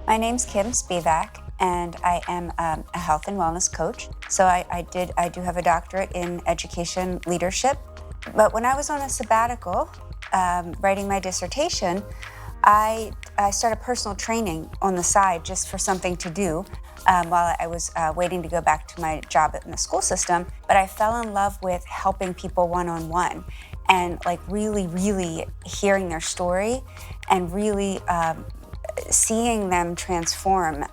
My name's Kim Spivack, and I am a health and wellness coach. So I do have a doctorate in education leadership. But when I was on a sabbatical, writing my dissertation, I started personal training on the side just for something to do while I was waiting to go back to my job in the school system. But I fell in love with helping people one-on-one and like really hearing their story and really seeing them transform,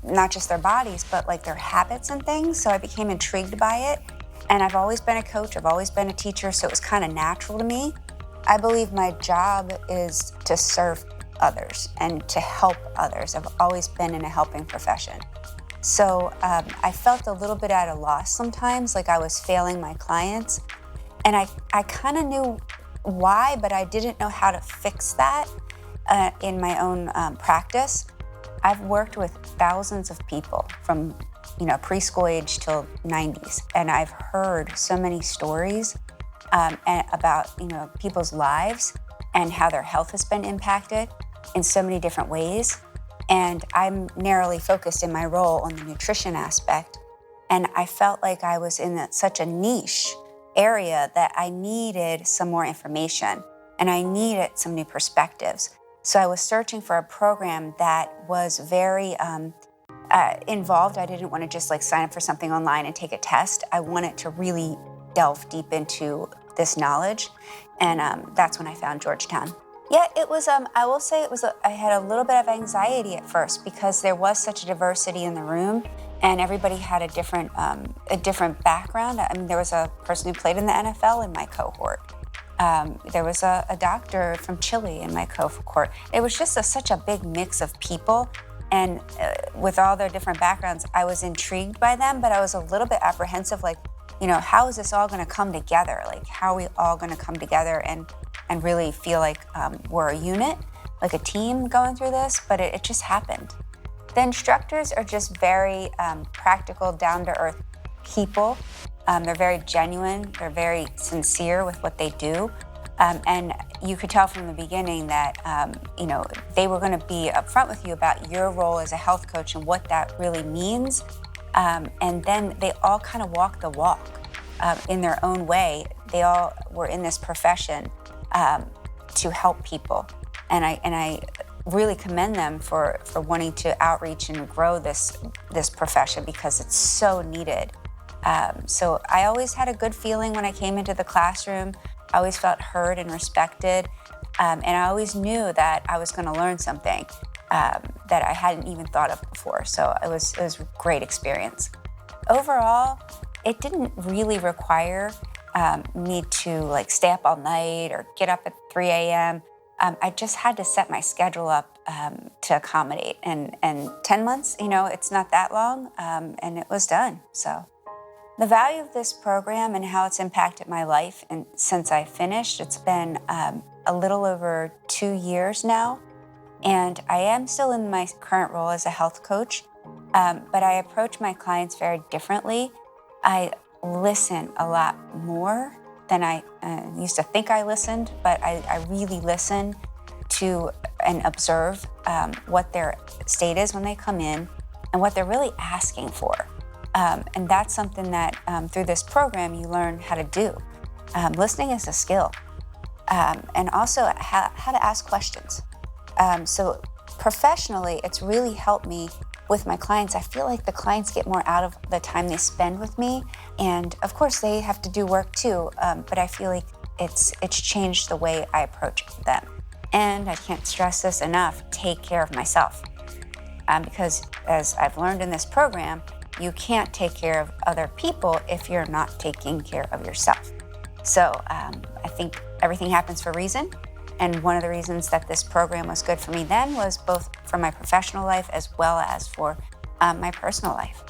not just their bodies, but like their habits and things. So I became intrigued by it. And I've always been a coach, I've always been a teacher, so it was kind of natural to me. I believe my job is to serve others and to help others. I've always been in a helping profession. So I felt a little bit at a loss sometimes, like I was failing my clients. And I kind of knew why, but I didn't know how to fix that in my own practice. I've worked with thousands of people from preschool age till 90s, and I've heard so many stories about people's lives and how their health has been impacted in so many different ways. And I'm narrowly focused in my role on the nutrition aspect, and I felt like I was in such a niche area that I needed some more information and I needed some new perspectives. So I was searching for a program that was very involved. I didn't want to just like sign up for something online and take a test. I wanted to really delve deep into this knowledge, and that's when I found Georgetown. Yeah, it was, I will say I had a little bit of anxiety at first because there was such a diversity in the room and everybody had a different background. I mean, there was a person who played in the NFL in my cohort. There was a doctor from Chile in my cohort. It was just such a big mix of people. And with all their different backgrounds, I was intrigued by them, but I was a little bit apprehensive, like, how is this all gonna come together? Like, how are we all gonna come together and really feel like we're a unit, like a team going through this? But it just happened. The instructors are just very practical, down-to-earth people. They're very genuine, they're very sincere with what they do. And you could tell from the beginning that, they were gonna be upfront with you about your role as a health coach and what that really means. And then they all kind of walk the walk in their own way. They all were in this profession to help people. And I really commend them for wanting to outreach and grow this profession because it's so needed. So I always had a good feeling when I came into the classroom. I always felt heard and respected. And I always knew that I was going to learn something that I hadn't even thought of before. So it was a great experience. Overall, it didn't really require me to like stay up all night or get up at 3 a.m. I just had to set my schedule up to accommodate. And 10 months, it's not that long, and it was done. So the value of this program and how it's impacted my life, and since I finished, it's been a little over 2 years now. And I am still in my current role as a health coach, but I approach my clients very differently. I listen a lot more than I used to think I listened, but I really listen to and observe what their state is when they come in and what they're really asking for. And that's something that through this program you learn how to do. Listening is a skill, and also how to ask questions. So professionally, it's really helped me with my clients. I feel like the clients get more out of the time they spend with me. And of course they have to do work too, but I feel like it's changed the way I approach them. And I can't stress this enough, take care of myself. Because as I've learned in this program, you can't take care of other people if you're not taking care of yourself. So I think everything happens for a reason. And one of the reasons that this program was good for me then was both for my professional life as well as for my personal life.